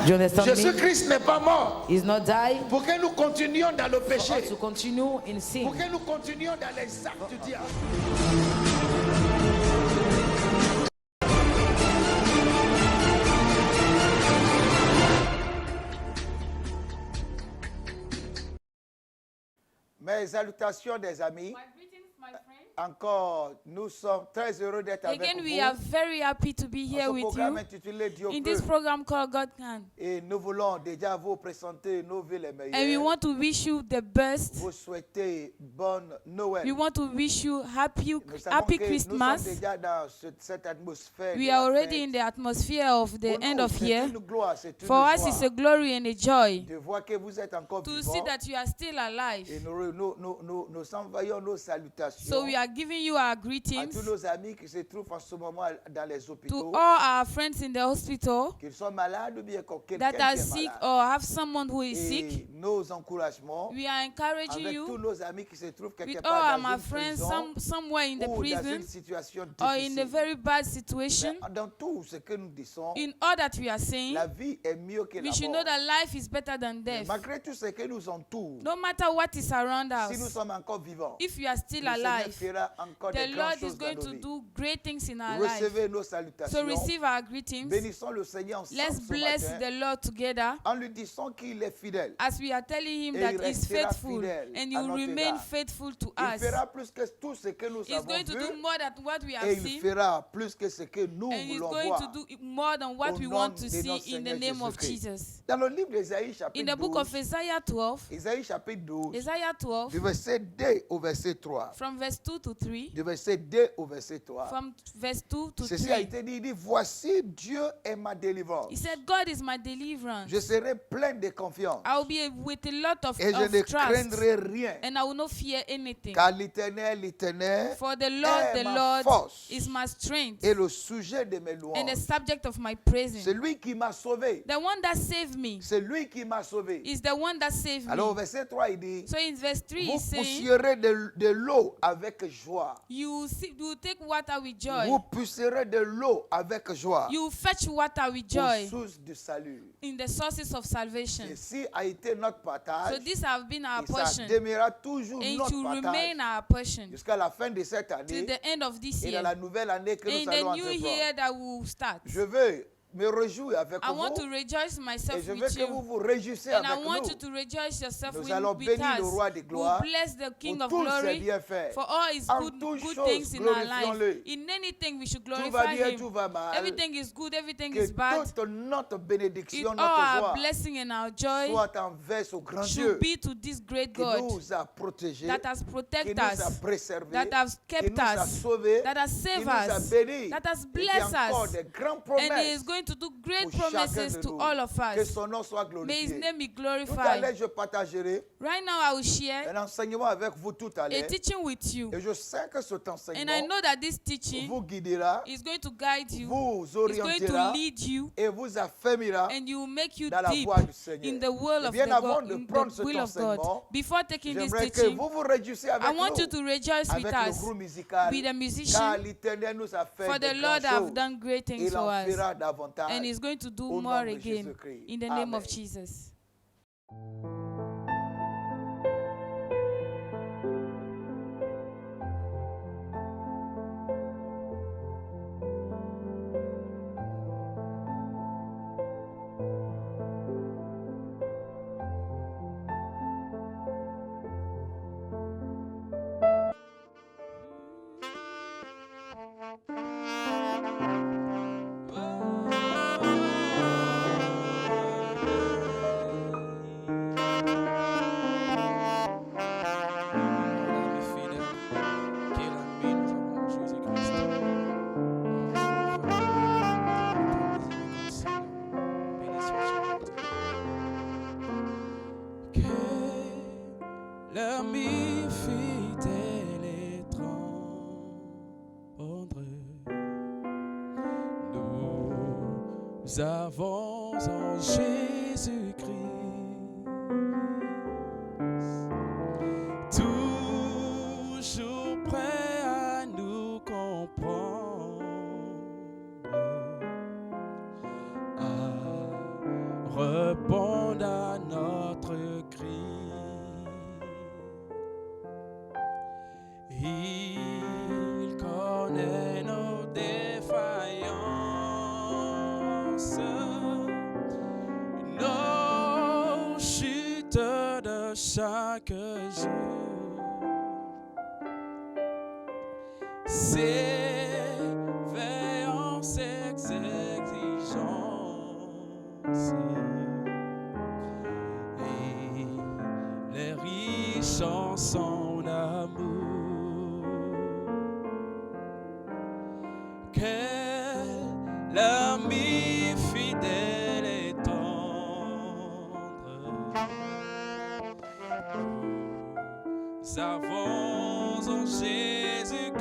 Do you understand me? Jésus-Christ n'est pas mort He's not died pour que nous continuions dans le for péché, us to continue in sin. pour que nous continuions dans les actes du diable. Mes salutations des amis. My greetings, my friend. Encore, nous sommes très heureux d'être avec Again, vous. we are very happy to be Dans here ce with programme you intitulé Dieu in peut. this program called God Can. Et nous voulons déjà vous présenter nos vœux les meilleurs. And we want to wish you the best. Vous souhaiter bonne Noël. We want to wish you happy Nous savons happy que nous Christmas. sommes déjà dans cette atmosphère. We de are la already fête. in the atmosphere of the Pour end nous, of c'est year. une gloire, c'est une For us, joie it's a glory and a joy de voir que vous êtes encore to see vivants. that you are still Et alive. nous envoyons nos salutations So we are giving you our à tous greetings nos amis qui se trouvent en ce moment dans les to hôpitaux, all our friends in the hospital qu'ils sont malades ou bien quelqu'un that qui are est sick malade. or have someone who is sick. Et nos encouragements We are encouraging avec tous you nos amis qui se trouvent quelque with part all dans our une friends, prison somewhere in the ou dans prison une situation or in a difficile. very bad situation. Mais dans tout ce que nous disons, In all that we are saying, la vie est mieux que we la should mort. know that life is better than Mais death. malgré tout ce que nous entoure, No matter what is around si nous us, sommes encore vivants, if you are still le Seigneur alive, fera encore the de grandes Lord is choses dans going nos to vies. do great things in our life. Recevez nos So salutations. receive our greetings. Bénissons le Seigneur ensemble Let's ce bless matin, the Lord together en lui disant qu'il est fidèle. as we are telling him Et that il he's restera faithful fidèle and à he will notre remain égard. faithful to Il us. fera plus que tout ce que nous He's avons going to do vu more than what we have et il seen, fera plus que ce que nous and he's voulons going voir. to do more than what Au we nom want to de see notre in the Seigneur name of Jésus-Christ. Jesus. Dans le livre d'Ésaïe In chapitre the book 12, of Isaiah 12, Ésaïe chapitre 12, Isaiah 12, du verset 2 au verset 3. from verse 2 to 3, Du verset 2 au verset 3. from verse 2 to Ceci a 3. été dit, il dit, voici Dieu est ma délivrance. He said, God is my deliverance. Je serai plein de confiance I will be with a lot of et je ne trust, craindrai rien. and I will not fear anything. Car l'Éternel For the est ma Lord force is my strength et le sujet de mes and the louanges. subject of my praising. C'est lui qui m'a sauvé. The one that saved me C'est lui qui m'a sauvé. is the one that saved Alors au me. verset 3, il dit, So in verse 3, vous he's saying, pousserez de l'eau avec joie. you take water with Vous joy. pousserez de l'eau avec joie You fetch water with aux joy sources du salut. in the sources of salvation. Ceci a été notre partage So this have been our et ça portion, demeurera toujours and it notre will partage remain our portion jusqu'à la fin de cette till année the end of this et dans year. la nouvelle année que In nous allons the new entreprendre. year that will start, Je veux me réjouir avec I want to vous rejoice et myself je veux with que vous you. vous réjouissez And I avec want nous you to rejoice yourself Nous allons with bénir us. le roi de We'll gloire bless the King pour of tous ses glory bienfaits. for all his En good toutes good choses, things in our life. glorifions-le. In anything we should Tout va glorify bien, him. tout va mal. Everything is good, everything Que is bad. toute notre It, bénédiction, all notre our joie blessing and our joy soit envers au grand Dieu should be to this great qui God nous a protégés, that has qui protected nous a us, préservés, that has qui kept nous a us, sauvés, that has qui saved nous a us, bénis that has et qui blessed a encore us. de grandes And he is promesses going to do great pour chacun promises de to nous. all of Que us. son nom soit May his glorifié. name be Tout à glorified. l'heure, je partagerai Right now I will share un enseignement avec vous tout à a l'heure. teaching with you. Et je sais que cet And I enseignement know that this teaching vous guidera, is going to guide you, vous is going to orientera lead you, et vous affermira and you will make you dans la deep voie du Seigneur. in the will Et of bien the avant God, de in prendre the cet will of God. enseignement, Before taking this j'aimerais que teaching, vous vous réjouissiez avec I want you nous, to rejoice with avec le us, groupe musical, with the car musician, l'Éternel nous a fait for de the Lord grandes have choses. done great things Il for en us, fera davantage. and He's going to do Au nom more de again Jésus-Christ. in the name of Amen. Jesus. L'ami fidèle et tendre, nous avons en Jésus-Christ toujours prêt à nous comprendre, à réponde à notre cri. Il connaît nos défaillances, nos chutes de chaque jour. S'éveillant ses exigences, et les riches en son amour. Quel ami fidèle et tendre nous avons en Jésus-Christ,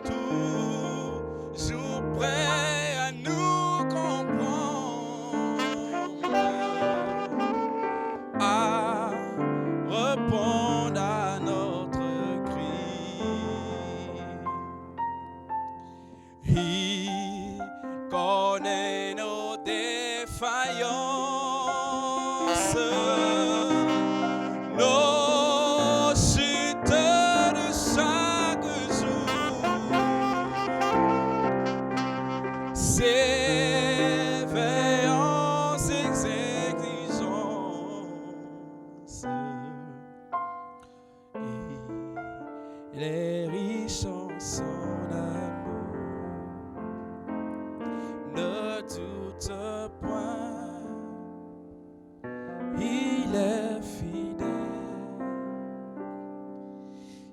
toujours prêt à nous comprendre, à répondre à notre cri. Il connaît nos défaillances, nos chutes de chaque jour. S'éveillant ses exigences, il est riche en son amour. Ne doute point, il est fidèle.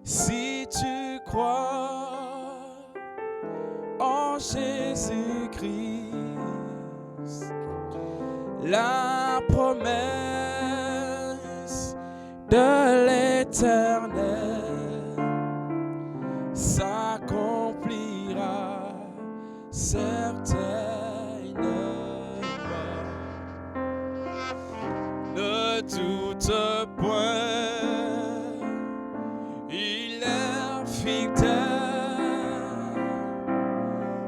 Si tu crois en Jésus-Christ, la promesse de l'Éternel s'accomplira certainement. Ne doute point, il est fidèle.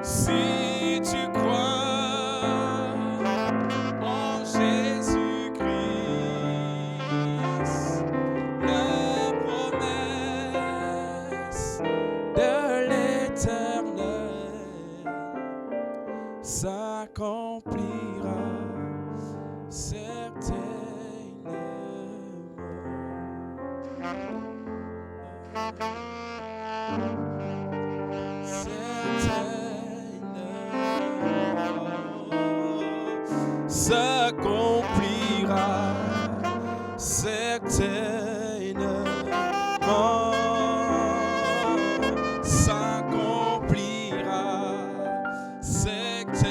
Si tu crois en Jésus-Christ, la promesse de l'Éternel s'accomplira certainement. S'accomplira certainement. S'accomplira certainement.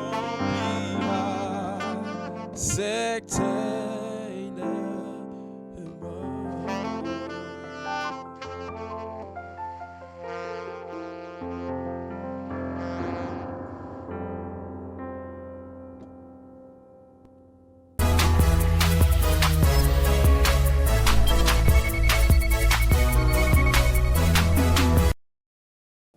S'accomplira certainement.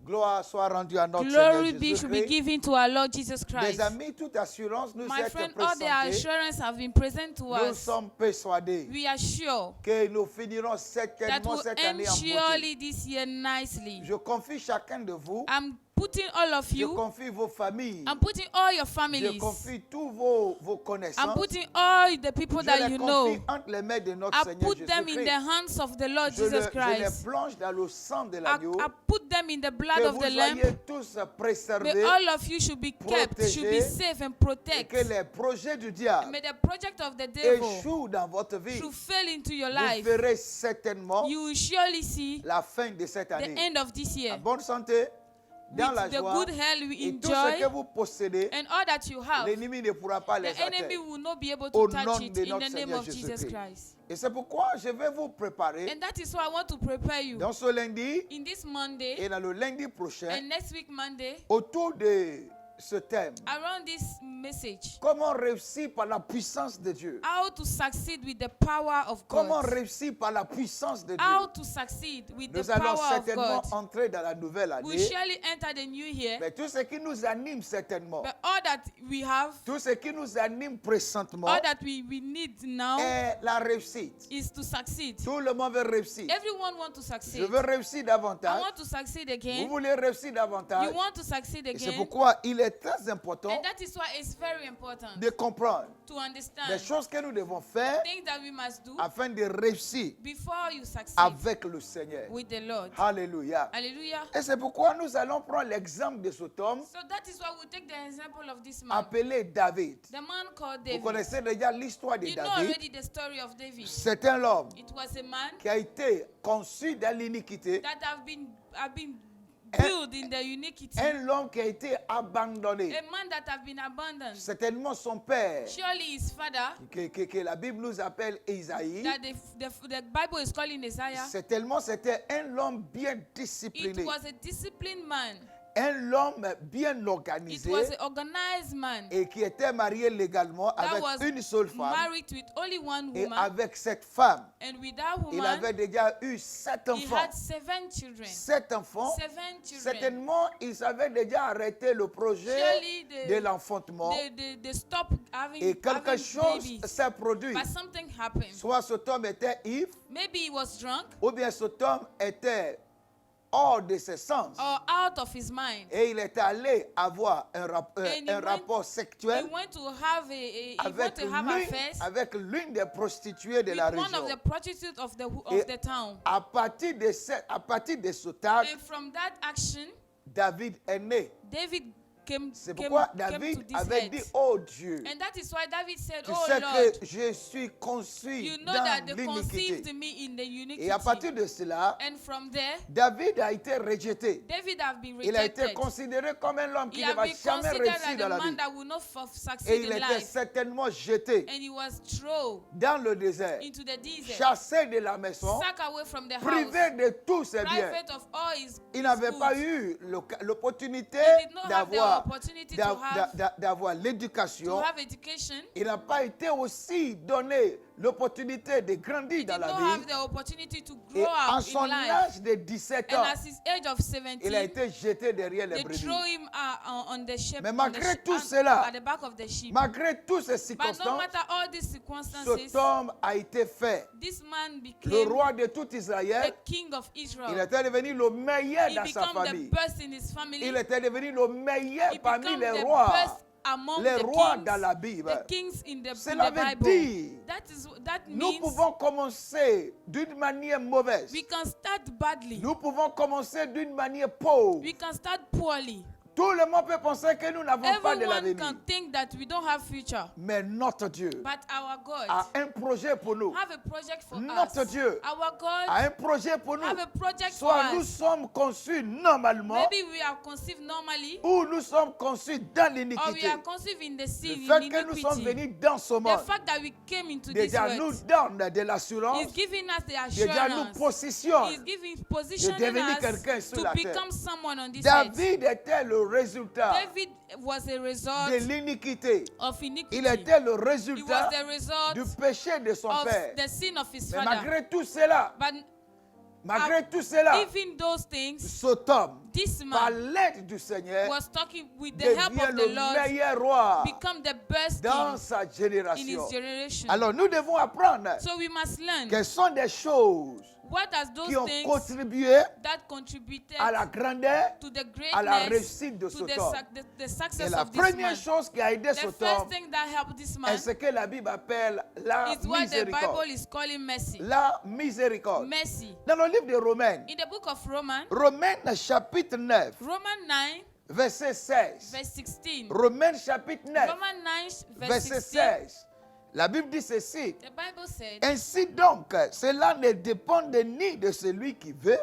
Gloire soit rendue à notre Seigneur Glory be should be Jésus-Christ. given to our Lord Jesus Mes Christ. amis, toute assurance nous My est friend, all the présentée. assurance have been present to Nous us. sommes persuadés We are sure que nous finirons that certainement we'll cette end année en beauté. surely this year nicely. Je confie chacun de vous. I'm putting all of Je you, confie vos familles. I'm putting all your Je families, confie tous vos I'm connaissances. putting all the people Je that les you confie know, entre les mains de notre I Seigneur put them in the Jésus-Christ. hands of the Lord Je Jesus les Christ. plonge dans le sang de I l'agneau. put them in the blood Que of vous the Lamb. soyez tous May préservés. all of you should be kept, should be protégés, safe and Et protect. que les projets du diable May the project of the devil échouent dans votre vie. should fail into your Vous life. verrez certainement You will surely see la fin de cette the année. end of this year En bonne santé, dans la with the joie, good health we et tout ce enjoy que vous possédez, and all that you have. l'ennemi ne pourra pas les The enemy atteindre. will not be able Au to nom touch it de in notre the name Seigneur of Jesus Jésus-Christ. Christ. Et c'est pourquoi je vais vous préparer And that is why I want to prepare you dans ce lundi in this Monday et dans le lundi prochain and next week Monday autour de ce thème. around this message. Comment réussir par la puissance de Dieu? How to succeed with the power of Comment God. réussir par la puissance de How Dieu? to succeed with the Nous allons power of certainement God. entrer dans la nouvelle We année. surely enter the new year, Mais tout ce qui nous anime certainement, but all that we have, tout ce qui nous anime présentement all that we need now est la réussite. is to succeed. Tout le monde veut réussir. Everyone wants to Je succeed. veux réussir I davantage. want to succeed Vous again. voulez réussir davantage. You want to succeed Et c'est again. pourquoi il est très important And that is why it's very important de comprendre to les understand choses que nous devons faire things that we must do afin de réussir before you succeed avec le Seigneur. with the Lord. Alléluia. Hallelujah. Et c'est pourquoi nous allons prendre l'exemple de cet homme So that is why we take the example of this man, appelé David. the man called Vous David. connaissez déjà l'histoire de You know David. already the story of David. C'est un homme It was a man qui a été conçu dans l'iniquité, that have been built in the iniquity. un homme qui a été abandonné. A man that have been abandoned. Certainement son père, Surely his father, que la Bible nous appelle Isaïe, that the Bible is calling Isaiah, certainement c'était un homme bien it discipliné, was a disciplined man. un homme bien It organisé was an organized man et qui était marié légalement that avec was une seule femme. married with only one Et woman. avec cette femme, And with that il woman, avait déjà eu 7 he enfants. had 7 children. 7 enfants. 7 children. Certainement, ils avaient déjà arrêté le projet Surely de l'enfantement. they stopped having, Et quelque having chose babies. s'est produit. But something happened. Soit cet homme était ivre, Maybe he was drunk ou bien cet homme était hors de ses sens. or out of his mind. Et il est allé avoir un And he went- rapport He sexuel went to have he went avec to have affairs avec l'une des prostituées de with la one of région. the prostitutes of Et the town. à partir de ce acte, And from that action, David est né. David came C'est to pourquoi David this avait head. dit, oh Dieu, And that is why David said, tu "Oh sais Lord, que je suis conçu you know dans that they l'iniquité. conceived me in the iniquity." Et à partir de cela, And from there, David a été rejeté. David have been Il a été rejected. considéré comme un homme qui He ne have va been jamais considered réussir as dans a la man vie. that will not Et succeed il in était life. certainement jeté And he was thrown dans le désert, into the desert, chassé de la maison, sacked away from the privé house, de tous ses biens. private of all his Il n'avait pas goods. eu l'opportunité He did not have the d'avoir opportunity to have d'avoir l'éducation. education. Il n'a pas été aussi donné l'opportunité de grandir He dans did la not vie. have the opportunity to Et grow en up son in life. âge de 17 And ans, at his age of 17, il a été jeté derrière les they brebis. throw him on the sheep, Mais malgré tout cela, at the back of the sheep. Malgré toutes ces But no circonstances, matter all these circumstances, cet homme a été fait this man le became roi de tout the Israël. king of Il Israel. était devenu le meilleur He dans sa became the famille. best in his family. Il était devenu le meilleur He parmi became les the rois. best among Les the rois kings, dans la Bible. the kings in the Cela veut Bible. dire, That nous means pouvons commencer d'une manière mauvaise. we can start badly. Nous pouvons commencer d'une manière pauvre. We can start poorly. Tout le monde peut penser que nous n'avons pas de Everyone l'avenir. can think that we don't have future. Mais notre Dieu But our God a un projet pour nous. have a project for Notre us. Dieu Our God A un projet pour nous. have a project for Soit nous us. sommes conçus normalement Maybe we are conceived normally, ou nous sommes conçus dans or we l'iniquité. are conceived in the Le sin, fait in que nous sommes iniquity. venus dans ce The monde fact that we came into this déjà nous world donne de l'assurance, is giving us the déjà nous assurance. positionne. Is giving positioning devenir us quelqu'un sur la to terre. become someone on this earth. David était le résultat David was a result de l'iniquité. of iniquity. Il était le He was résultat the result du péché de son of père. the sin of his Mais father. malgré tout cela, But malgré tout cela, even those things, cet homme, this par man l'aide du Seigneur, was talking with the help devient of the le Lord, meilleur roi become the best dans king sa in his génération. generation. Alors nous devons apprendre So we must learn quelles sont des choses what are those qui ont things contribué that contributed à la grandeur, to the à la greatness, réussite de to cet the, homme. the Et success la of this première man. chose qui a aidé The cet first homme thing that helped this est man ce que la Bible appelle la is what the miséricorde. Bible is calling mercy. La miséricorde. Mercy. Dans le livre de Romains, In the book of Romans, Romains chapitre 9, Romans 9, verset 16. verse 16. Romains chapitre 9, Romans 9, verse verset 16. 16. La Bible dit ceci. The Bible said, Ainsi donc, cela ne dépend ni de celui qui veut,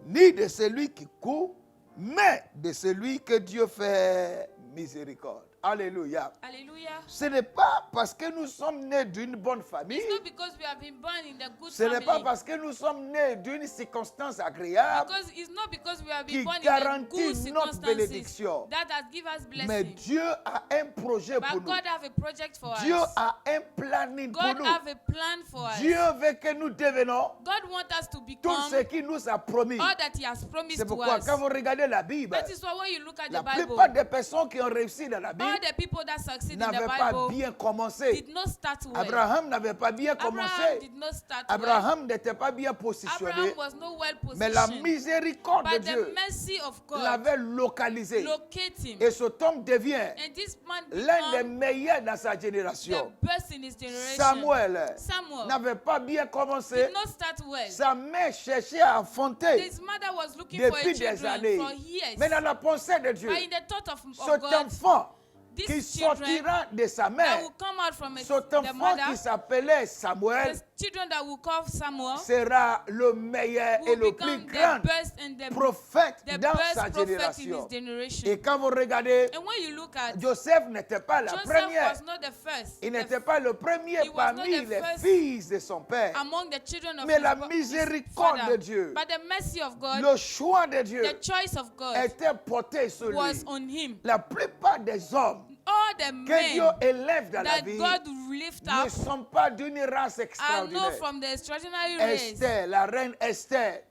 ni de celui qui court, mais de celui que Dieu fait miséricorde. Alléluia. Hallelujah. Ce n'est pas parce que nous sommes nés d'une bonne famille. It's not because we have been born in the good Ce n'est pas family. parce que nous sommes nés d'une circonstance agréable. Because it's not because we have Qui been born in the garantit good notre circumstances bénédiction. that has given us Mais blessing. Dieu a un projet pour But nous. God have a project for Dieu us. a un planning pour God nous. have a plan for us. Dieu veut que nous devenions God wants us to tout become ce qu'il nous a promis. all that He has promised C'est to pourquoi us. quand vous regardez la Bible, That is why when you look at la the Bible, plupart des personnes qui ont réussi dans la all Bible the people that succeed in n'avaient the pas Bible bien commencé. did not start well. Abraham n'avait pas bien Abraham commencé. did not start well. Abraham n'était pas bien positionné. Abraham was not well Mais la positioned. miséricorde de But the Dieu mercy of God l'avait localisé. locate him. Et cet homme devient And this man l'un des became meilleurs dans sa the génération. best in his generation. Samuel Samuel n'avait pas bien commencé. did not start well. Sa mère cherchait à affronter His mother was looking for a depuis des children années. for years. Mais dans la pensée de Dieu, But in the thought of cet God, enfant qui these children sortira de sa that mère, will come out from cet the enfant mother, qui s'appelait Samuel, the children that will call Samuel, sera le meilleur et will le plus become grand the best and the prophète best dans sa prophet in génération. his generation. Et quand vous regardez, And when you look at Joseph n'était pas la Joseph première. was not the first Il n'était pas le premier He was not parmi the les first fils de son père. among the children of Mais la his miséricorde father. de Dieu, But the mercy of God, le choix de Dieu the choice of God était porté sur lui. was on him. La plupart des hommes All the que Dieu men élève dans la that vie God lift ne up sont pas d'une race are extraordinaire. not from the extraordinary race. Esther, la reine Esther,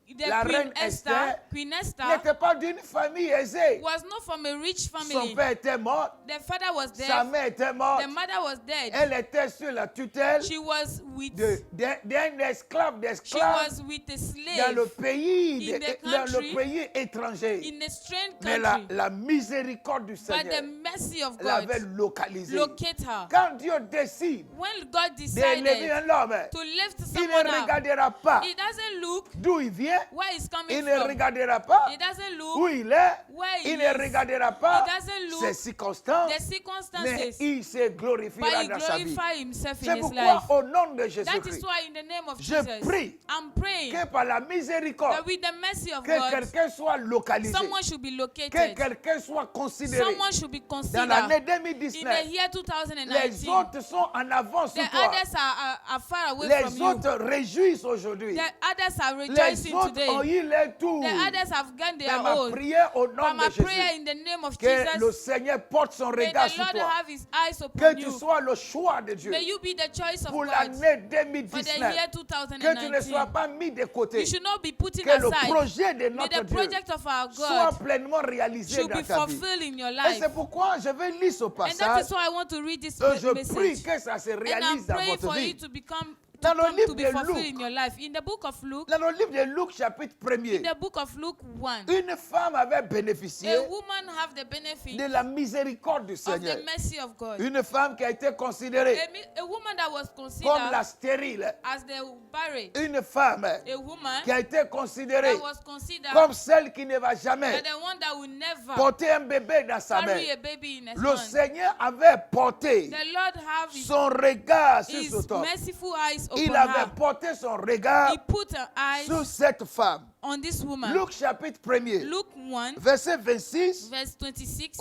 The La Queen reine Esther Queen Esther n'était pas d'une famille aisée. was not from a rich Son family. père était mort, The father was sa dead. mère était morte. The mother was dead. Elle était sur la tutelle She was with d'un esclave, she d'esclave was with a dans le slave pays, in the dans le country, pays étranger. in a strange Mais country. la miséricorde du But the Seigneur mercy of l'avait God localisée. locate her. Quand Dieu décide When God d'élever decided un homme, to lift il someone ne up, regardera pas He doesn't look d'où il vient, where he's coming il ne from. regardera pas He doesn't où look il est, where he il ne is. regardera pas He doesn't look ses circonstances, the mais circumstances, il se but glorifiera he dans sa vie. glorify himself in C'est his pourquoi, life. au nom de That is Jésus-Christ, why in the name of je Jesus, prie I'm praying que par la that miséricorde, with the mercy of que God, quelqu'un soit localisé, someone should be que located. quelqu'un soit considéré. Someone should be Dans l'année considered. In 2019, the year les 2019, autres sont en avance the sur toi. others are far away from Les you. autres réjouissent aujourd'hui. The others are Les rejoicing autres ont today. eu leur tour. The others have gone Mais their ma own. prière au nom But de my prayer Jésus, in the name of que le Jesus, Seigneur porte son may regard the sur Lord toi. have His eyes Que upon tu you. sois le choix de Dieu May you be the choice of pour God l'année for the 2019. year Que tu ne sois 2019. pas mis de côté. You should not be putting Que le aside. projet de May notre the Dieu project of our soit God pleinement réalisé should dans be ta vie. fulfilled in your Et life. c'est pourquoi je vais lire ce And that passage is why I want to read this et je prie message. que ça se And I'm réalise dans praying votre for vie. you to become Dans le livre to be de fulfilled Luc, in your life. In the book of Luke, dans le livre de Luc chapitre 1er, in the book of Luke 1, une femme avait bénéficié a woman have the benefit de la miséricorde du of Seigneur. the mercy of God. Une femme qui a été considérée A woman that was comme considered la stérile. as the barren, Une femme a woman qui a été considérée that was considered comme celle qui ne va jamais as the one that will never porter un bébé dans sa carry main. a baby in his Le hand. Seigneur avait porté The Lord have son regard sur his cet homme. merciful eyes upon Il avait her. porté son regard He put her eyes sur cette femme. on this woman. Luc chapitre 1er, Luke 1, verset 26 verse 26.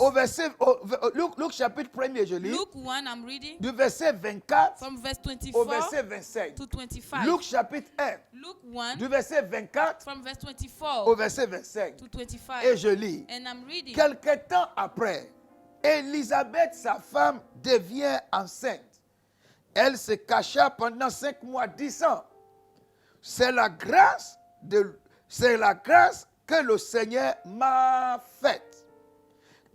Luc chapitre 1er, je lis, Luke 1, I'm reading du verset 24 from verse au 24 verset 25. to 25. Luc chapitre 1, Luke 1, du verset 24 from verse au 24 verset 25. to 25. Et je lis. And I'm reading. Quelque temps après, Élisabeth, sa femme, devient enceinte. Elle se cacha pendant 5 mois, disant, c'est la grâce que le Seigneur m'a faite.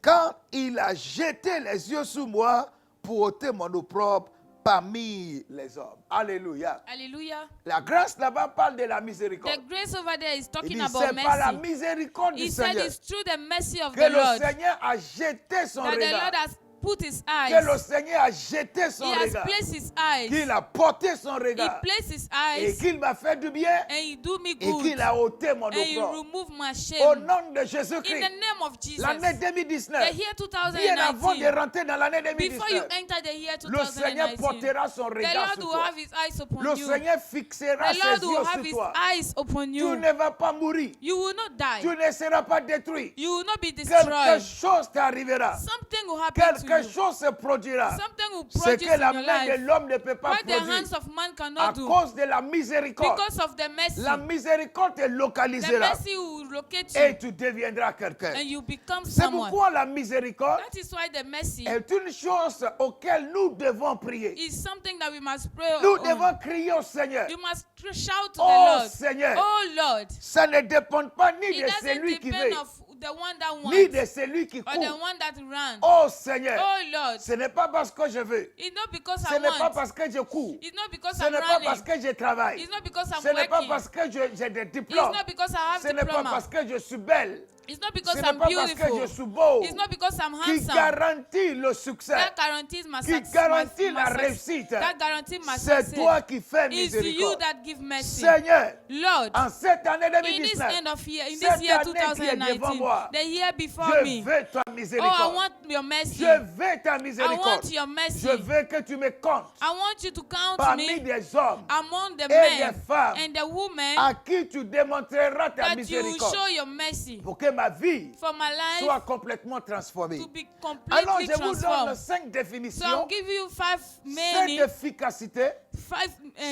Quand il a jeté les yeux sur moi pour ôter mon opprobre parmi les hommes. Alléluia. Hallelujah. La grâce là-bas parle de la miséricorde. The grace over there is Il talking dit, about c'est par la mercy. miséricorde He du said Seigneur it's through the mercy of que the le Lord Seigneur a jeté son that the regard Lord has put his que le eyes. Seigneur a jeté son He has regard, placed his eyes. qu'il a porté son He regard placed his et eyes qu'il m'a fait du bien and he do me et good. qu'il a ôté mon And he opprobre. remove my Au shame. nom de In Jésus-Christ, the name of Jesus. l'année The 2019, year bien avant de 2019. rentrer dans l'année Before you 2019, enter the year le Seigneur 2019. portera son The regard Lord sur will toi. have his eyes upon Le you. Seigneur fixera The ses Lord yeux will have sur his toi. eyes upon Tu you. ne vas pas mourir. You will not die. Tu ne seras pas détruit. You will not be Quelque destroyed. chose t'arrivera. Something will happen to Quelque you. chose se produira. Something will Ce produce que la in your main de life. l'homme ne peut pas What the produire. hands of man À cannot do. cause de la miséricorde. Because of the mercy. La miséricorde te The localisera. mercy will locate Et you. tu deviendras quelqu'un. And you become C'est someone. pourquoi la miséricorde That is why the mercy est une chose auquel nous devons prier. is something that we must pray Nous on. devons crier au Seigneur. You must shout to Oh the Lord. Seigneur, Oh Lord. ça ne dépend pas ni It de doesn't celui qui depend veut, of the one that ni wants de celui qui or the court. one that runs. Oh Seigneur, Oh Lord. ce n'est pas parce que je veux. It's not because Ce I n'est pas want. parce que je cours. It's not because Ce I'm n'est pas parce running. que je travaille. It's not because I'm Ce n'est pas working. parce que j'ai des It's diplômes. not because I have Ce n'est pas diploma. parce que je suis belle. It's not Ce because n'est I'm pas parce que beautiful. je suis beau It's not because I'm qui handsome. garantit le succès. That guarantees my Qui success. garantit la réussite. That guarantees my C'est success. toi qui fais It's you miséricorde. that give mercy. Seigneur, Lord, en cette année in this 2019, end of year, in cette this year année qui est devant 2019, moi, the year before je me, veux ta oh, I miséricorde. want your mercy. Je veux ta I miséricorde. want your mercy. Je veux que tu me comptes I want you to count parmi me des hommes among the et men des femmes and the women à qui tu démontreras ta that you miséricorde show your mercy pour que ma vie for my life soit complètement transformée. to be Alors, completely je vous donne transformed. 5 So I'll définitions, give you 5 5 efficacités,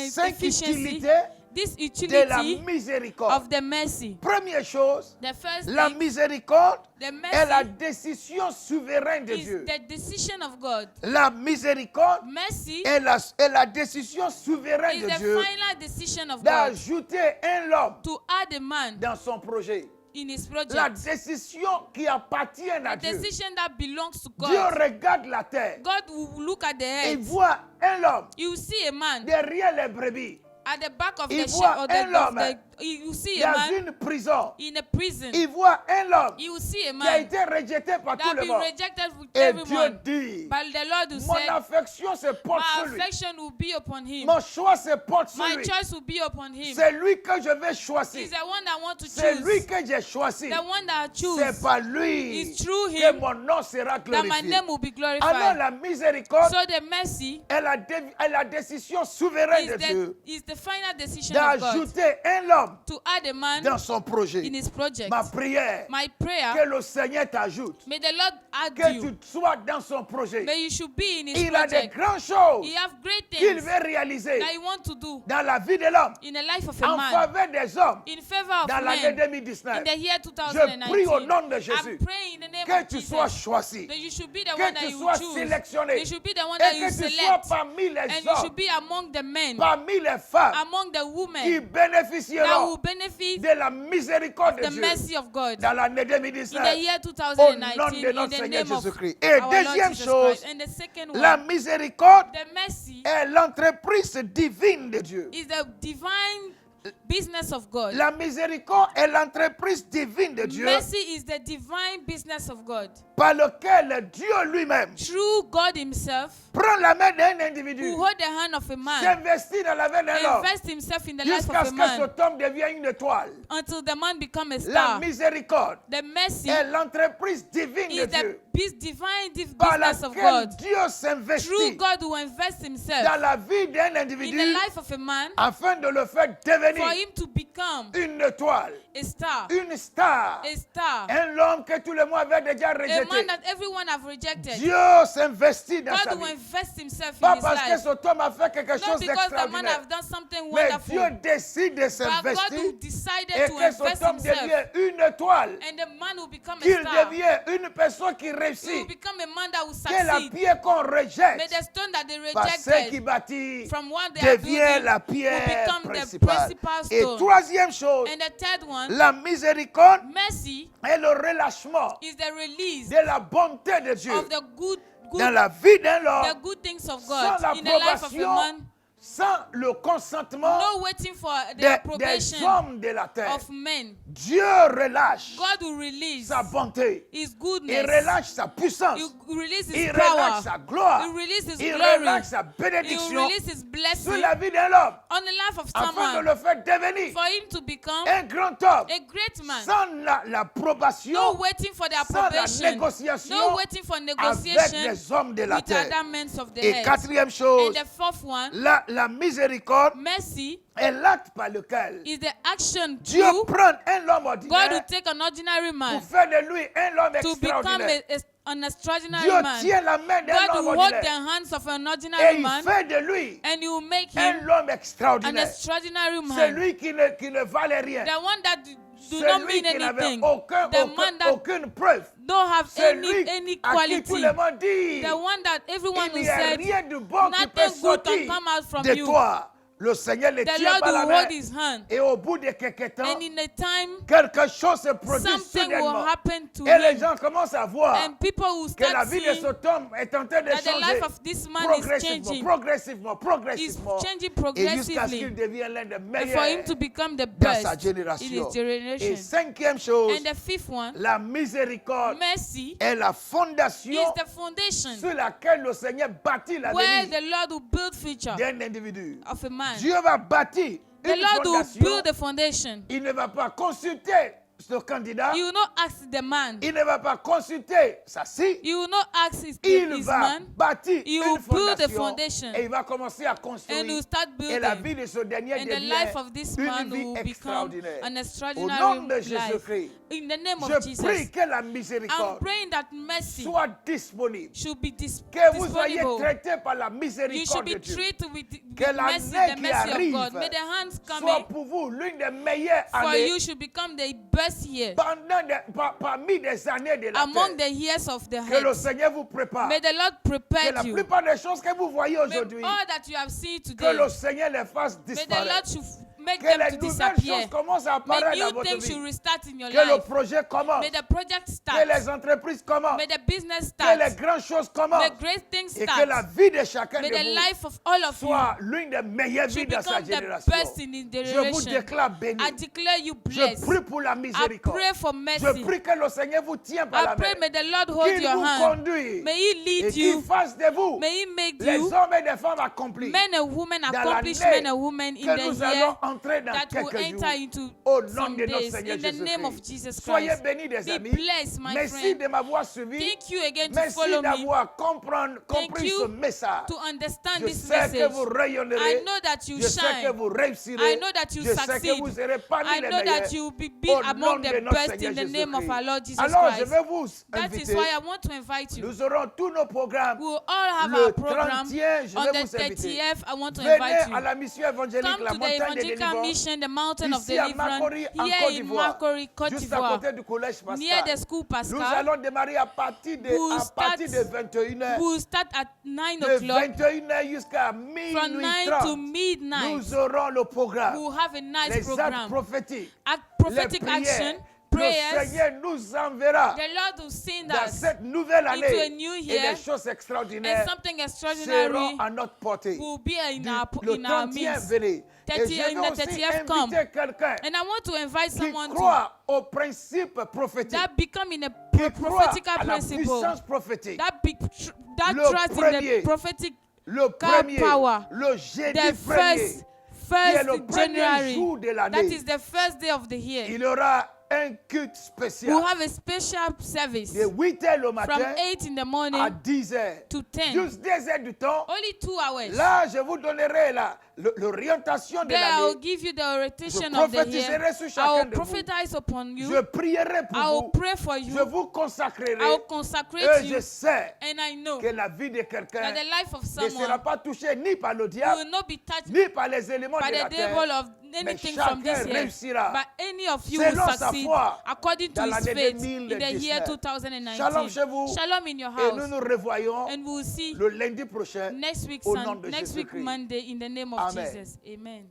5 efficiency, utilités this de la utility miséricorde. of the mercy. Première chose, The first la thing, miséricorde the est la mercy décision souveraine de is Dieu. the decision of God. La miséricorde Mercy est la décision souveraine is de the Dieu final decision of God d'ajouter un homme to add a man dans son projet. in his La project. décision qui appartient à The Dieu. decision that belongs to Dieu God. regarde la terre God will look at the et head. voit un homme You see a man derrière les brebis, at the back of Il the voit ship, or un homme you see a dans man une prison. in a prison. Il voit un homme You see a qui a man été rejeté par tout that le been monde. rejected with Et Dieu everyone. dit, But the Lord will mon say, affection se porte my sur lui. affection will be upon him. Mon choix se porte sur My lui. choice will be upon him. C'est lui que je vais choisir. He's the one that I want to C'est lui choose. que j'ai choisi. The one that I choose. C'est par lui It's through que him mon nom sera that my glorifié. name will be Alors glorified. la miséricorde So the mercy est la décision souveraine de Dieu is the final decision of God d'ajouter un homme to add a man dans son projet. in his project. Ma prière, My prayer, que le Seigneur t'ajoute, may the Lord add que you. tu sois dans son projet. May you should be in his Il a des project. grandes choses He have great qu'il things veut réaliser that he want to do dans la vie de l'homme, in the life of a en man, faveur des hommes, in favor of dans l'année men, 2019. in the year Je prie au 2019. nom de I'm Jésus praying in the name que of tu sois Jesus choisi, that you should be the que one that tu you sois choose. sélectionné You should be the one et that you que tu sois select. parmi les And you hommes, should be among the men, parmi les femmes among the qui women that will bénéficieront benefit de la miséricorde de the Dieu mercy of God dans l'année in the 2019 year au nom 2019 de in notre the Seigneur name of Jésus-Christ. Et our Lord deuxième Jesus chose, Christ. And the second la one, miséricorde the mercy est l'entreprise divine de Dieu. is the divine business of God. La miséricorde est l'entreprise divine de Dieu Mercy is the divine business of God. par lequel Dieu lui-même Through God himself, prend la main d'un individu, who hold the hand of a man, s'investit dans la vie d'un homme invest himself in the life jusqu'à of ce a que man cet homme devienne une étoile. until the man become a La star. miséricorde The mercy est l'entreprise divine de is the Dieu divine par business of laquelle God. Dieu Through s'investit God who invest dans himself la vie d'un in the individu life of a man afin de le faire for devenir him to become une étoile, a star. une star, A star. un homme que tout le monde avait déjà A man rejeté. that everyone have rejected. Dieu s'investit dans sa God will vie. invest himself in Pas his parce que life. cet homme a fait quelque Not chose because the man d'extraordinaire, have done something mais wonderful. Dieu décide de But God s'investir who decided et to que invest cet homme himself. devient une étoile, And the man will become a qu'il star. devient une personne qui He will réussit, become a man that will que la succeed. pierre qu'on May rejette the stone that they par ceux qui rejected bâtissent from what they are devient building la will pierre become the principale. principal Et stone. troisième chose, And the third one, la miséricorde mercy est le relâchement is the release de la bonté de Dieu of the good dans la vie d'un the homme good things of sans God in the life of a l'approbation, man sans le consentement No waiting for the des approbation hommes de la terre. of men. Dieu relâche God will release sa bonté. His Il goodness. relâche sa puissance. He will release Il His relâche power. sa gloire. He will release His Il glory. relâche sa He will bénédiction release His sur blessing la vie d'un homme on the life of afin de someone le faire devenir for him to become un grand homme a great man. sans l'approbation, No waiting for the sans la approbation. négociation No waiting for avec negotiation les hommes de la with terre. other men of the Et earth. quatrième And chose, the fourth one, la miséricorde mercy, est l'acte par lequel is the action Dieu through prend un homme God ordinaire will take an ordinary pour man faire de lui un homme to become extraordinaire. an extraordinary Dieu man. tient la main d'un God homme will hold the ordinaire hands of an et ordinary il man fait de lui and He will make un him homme an extraordinaire. extraordinary man. Celui qui ne valait rien. The one that do not Celui mean qui n'avait anything. aucun, The man that aucune preuve. don't have Celui any à qui tout quality. le monde dit, The one that everyone il who n'y a said rien de bon qui peut nothing good can sortir come out from de you. toi. Le Seigneur le The tient Lord par la will main. hold His hand. Et au bout de quelques temps, And in a time, quelque chose se produit something will soudainement. happen to Et les him. gens commencent à voir And people will que la start vie de seeing cet homme est en train de that the changer life of this man is progressivement, changing. progressivement, Is progressivement. changing Et jusqu'à ce qu'il progressively. devienne l'un des And for meilleurs him to become the dans sa best in génération. his Et generation. cinquième chose, And the fifth one, la miséricorde mercy, est la fondation is the foundation sur laquelle le Seigneur bâtit where l'avenir the Lord will build future d'un individu. of a man. Dieu va bâtir The une Lord will fondation. build the foundation. Il ne va pas consulter ce candidat. He will not ask the man. Il ne va pas consulter sa scie. He will not ask his Il va man. bâtir He will une build a fondation foundation. et il va commencer à And construire. he will start Et la building. vie de ce dernier And the devient life of this man une vie will become extraordinaire. an Au nom extraordinary de life. Jésus-Christ, In the name of je Jesus, prie que la I'm miséricorde praying that mercy soit disponible. should be Que vous soyez disponible. traité par la You should miséricorde be de Dieu. treated with Que mercy, l'année the qui mercy of arrive God. May the hands soit coming pour vous l'une des meilleures for années you should become the best year parmi des années de la among terre. the years of the Que le head. Seigneur vous prépare. May the Lord Que prepare la you. plupart des choses que vous voyez May aujourd'hui, all that you have seen que today, le Seigneur les fasse may the Lord disparaître. should make Que them les to nouvelles disappear. choses commencent à May apparaître dans new votre things should vie. restart in your Que le life. projet commence. May the project Que start. les entreprises commencent. May the business Que les start. grandes choses May commencent. great things Et que la start. vie de chacun May de the vous life of all of you soit l'une des meilleures vies should dans sa become the génération. best in his Je vous generation. déclare béni. I declare you Je blessed. prie pour la I miséricorde. pray for Je mercy. prie que le Seigneur vous tienne par I la pray main. may the Lord hold Qu'il your vous hand. conduise. May He Et lead qu'il you. fasse de vous May He make les you hommes et les femmes accomplis. men and women, Dans accomplished l'année men and women in que the nous year allons entrer dans that will quelques jours. enter into Au nom some de notre days. Seigneur In the name of Jésus-Christ. Jesus Soyez Christ. bénis, des Be amis. blessed, my Merci friend. de m'avoir suivi. Thank you again to Merci follow me, d'avoir Thank compris you ce message. to understand Je this sais que message. vous rayonnerez. I know that you Je sais que shine. vous réussirez. I know that you Je sais que succeed. vous serez parmi I les know meilleurs. that you will be Au among nom the de notre best Seigneur in the name of Jésus-Christ. our Lord Jesus Alors, je Christ. vais vous That is inviter. why I want to invite you. Nous aurons tous nos programmes. We will all have Le our program 30e, je on vais the vous inviter. 30th. I want to Venez invite à you. la mission évangélique, Come la to the montagne de evangelical délivrance, mission, the mountain of ici à deliverance, Makori, en here Côte in d'Ivoire, Makori, Côte juste à d'Ivoire, côté du collège near the Pascal. school Nous Pascal. allons démarrer à partir de, We'll à partir de start- 21h. We will start at 9 De o'clock. 21h jusqu'à From minuit 9 to 30. midnight, Nous aurons le we programme. will have a nice Les actes program. prophétiques. Prophetic les prières. action, Le prayers. Seigneur nous enverra The Lord will send dans us cette nouvelle into a année. new Et year, les choses and extraordinaires something seront extraordinary à notre portée. will be in Du- our le in our 30e midst. venez. Et 30 je in vais the aussi 30th come. inviter quelqu'un And I want to invite qui someone to croit au principe prophétique, that become in a qui croit prophetical à la principle, puissance prophétique. that Le trust in premier. the prophetic Le God premier, power. le jeudi the premier, qui est le first premier January. jour de That l'année, is the first day of the year. il y aura un culte spécial We'll have a special service de 8h le from matin 8 in the à morning 10h. to 10. Juste 2 heures du temps. Only 2 hours. Là, je vous donnerai l'orientation de There I will l'année. give you the orientation Je of the year. prophétiserai sur I chacun will de vous. prophesize upon you. Je prierai pour I will vous. pray for Je you. vous consacrerai. I will consecrate Et you. je sais And I know que la vie de quelqu'un that the life of ne sera someone pas touchée ni par le will diable, not be touched ni par les éléments by de la the terre. devil of Mais anything from chacun this year. réussira But any of you will selon sa succeed foi according to dans his l'année faith in the 2019. year 2019. Shalom chez vous. Shalom in your Et nous house. nous revoyons And we will see le lundi prochain next week, au nom de next week Jésus-Christ. Monday in the name of Amen. Jesus. Amen.